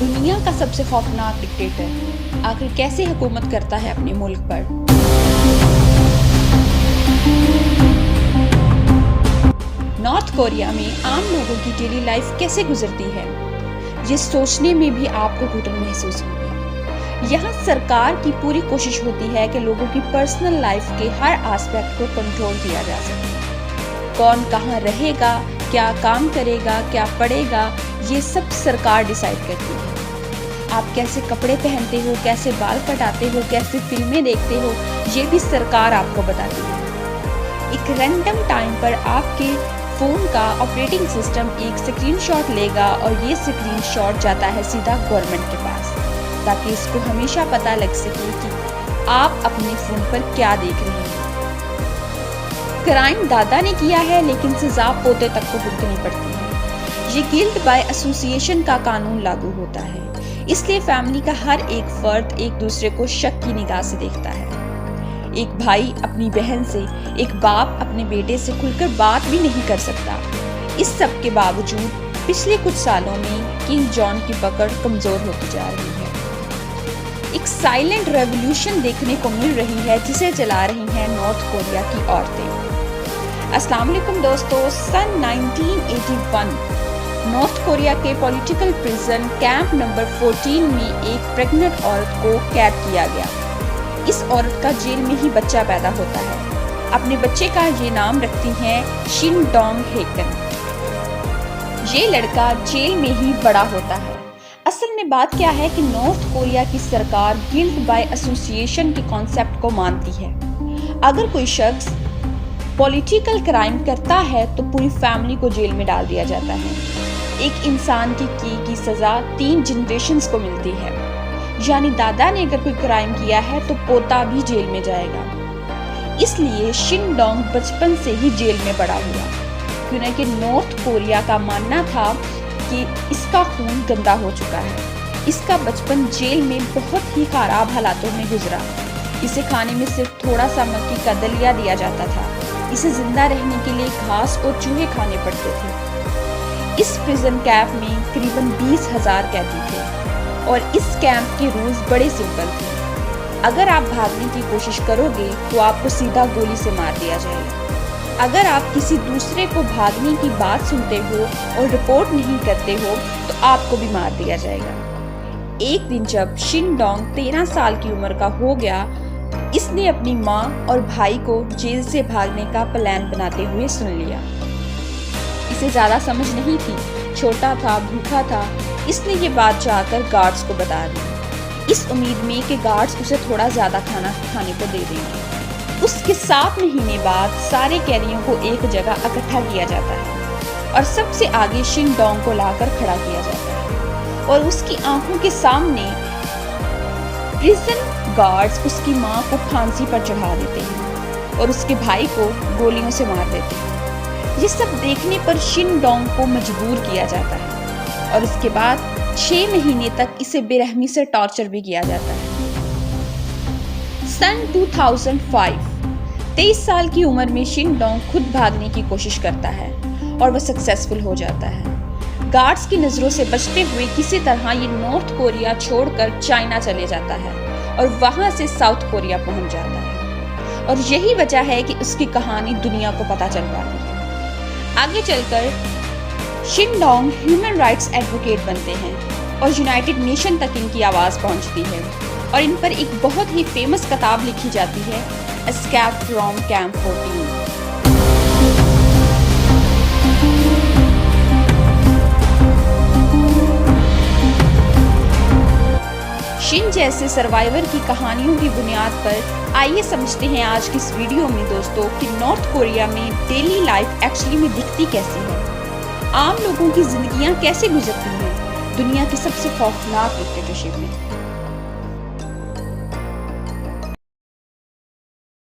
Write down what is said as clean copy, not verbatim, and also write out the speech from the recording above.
दुनिया का सबसे खौफनाक डिक्टेटर आखिर कैसे हुकूमत करता है अपने मुल्क पर। नॉर्थ कोरिया में आम लोगों की डेली लाइफ कैसे गुजरती है, ये सोचने में भी आपको घुटन महसूस होगी। यहाँ सरकार की पूरी कोशिश होती है कि लोगों की पर्सनल लाइफ के हर एस्पेक्ट को कंट्रोल किया जा सके। कौन कहाँ रहेगा, क्या काम करेगा, क्या पढ़ेगा, ये सब सरकार डिसाइड करती है। आप कैसे कपड़े पहनते हो, कैसे बाल कटाते हो, कैसे फिल्में देखते हो, ये भी सरकार आपको बताती है। एक रैंडम टाइम पर आपके फ़ोन का ऑपरेटिंग सिस्टम एक स्क्रीनशॉट लेगा और ये स्क्रीनशॉट जाता है सीधा गवर्नमेंट के पास, ताकि इसको हमेशा पता लग सके कि आप अपने फ़ोन पर क्या देख रहे हैं। क्राइम दादा ने किया है, लेकिन सज़ा पोते तक को भुगतनी पड़ती है। ये गिल्ट बाय एसोसिएशन का कानून लागू होता है, इसलिए फैमिली का हर एक फर्द एक दूसरे को शक की निगाह से देखता है। एक भाई अपनी बहन से, एक बाप अपने बेटे से खुलकर बात भी नहीं कर सकता। इस सब के बावजूद पिछले कुछ सालों में किंग जॉन की पकड़ कमजोर होती जा रही है। एक साइलेंट रेवोल्यूशन देखने को मिल रही है, जिसे चला रही हैं नॉर्थ कोरिया की औरतें। अस्सलाम वालेकुम दोस्तों, सन 1981 नॉर्थ कोरिया के पॉलिटिकल प्रिजन कैंप नंबर 14 में एक प्रेग्नेंट औरत को कैद किया गया। इस औरत का जेल में ही बच्चा पैदा होता है। अपने बच्चे का ये नाम रखती हैं शिन डोंग हेकन। ये लड़का जेल में ही बड़ा होता है। असल में बात क्या है कि नॉर्थ कोरिया की सरकार गिल्ट बाय एसोसिएशन के कॉन्सेप्ट को मानती है। अगर कोई शख्स पॉलिटिकल क्राइम करता है तो पूरी फैमिली को जेल में डाल दिया जाता है। एक इंसान की सजा 3 जनरेशंस को मिलती है, यानी दादा ने अगर कोई क्राइम किया है तो पोता भी जेल में जाएगा। इसलिए शिन डोंग बचपन से ही जेल में बड़ा हुआ, क्योंकि नॉर्थ कोरिया का मानना था कि इसका खून गंदा हो चुका है। इसका बचपन जेल में बहुत ही खराब हालातों में गुजरा। इसे खाने में सिर्फ थोड़ा सा मक्की का दलिया दिया जाता था। इसे जिंदा रहने के लिए घास और चूहे खाने पड़ते थे। इस प्रिजन कैंप में करीबन 20,000 कैदी थे और इस कैंप के रूल्स बड़े सिंपल थे। अगर आप भागने की कोशिश करोगे तो आपको सीधा गोली से मार दिया जाएगा। अगर आप किसी दूसरे को भागने की बात सुनते हो और रिपोर्ट नहीं करते हो तो आपको भी मार दिया जाएगा। एक दिन जब शिन डोंग 13 साल की उम्र का हो गया, इसने अपनी माँ और भाई को जेल से भागने का प्लान बनाते हुए सुन लिया। इसे ज्यादा समझ नहीं थी, छोटा था, भूखा था, इसने ये बात जाकर गार्ड्स को बता दी, इस उम्मीद में कि गार्ड्स उसे थोड़ा ज्यादा खाना खाने को दे देंगे। उसके 7 महीने बाद सारे कैदियों को एक जगह इकट्ठा किया जाता है और सबसे आगे शिन डोंग को लाकर खड़ा किया जाता है और उसकी आंखों के सामने प्रिजन गार्ड्स उसकी माँ को फांसी पर चढ़ा देते हैं और उसके भाई को गोलियों से मार देते हैं। ये सब देखने पर शिन डोंग को मजबूर किया जाता है और इसके बाद 6 महीने तक इसे बेरहमी से टॉर्चर भी किया जाता है। सन 2005 23 साल की उम्र में शिन डोंग खुद भागने की कोशिश करता है और वह सक्सेसफुल हो जाता है। गार्ड्स की नजरों से बचते हुए किसी तरह ये नॉर्थ कोरिया छोड़कर चाइना चले जाता है और वहां से साउथ कोरिया पहुंच जाता है और यही वजह है कि उसकी कहानी दुनिया को पता चल पाती है। आगे चलकर Shin Dong human rights advocate बनते हैं और यूनाइटेड नेशन तक इनकी आवाज़ पहुंचती है और इन पर एक बहुत ही फेमस किताब लिखी जाती है, एस्केप फ्रॉम कैंप 14। शिन जैसे सर्वाइवर की कहानियों की बुनियाद पर आइए समझते हैं आज की इस वीडियो में दोस्तों कि नॉर्थ कोरिया में डेली लाइफ एक्चुअली में दिखती कैसी है, आम लोगों की जिंदगियां कैसे गुजरती हैं दुनिया की सबसे खौफनाक डिक्टेटरशिप में।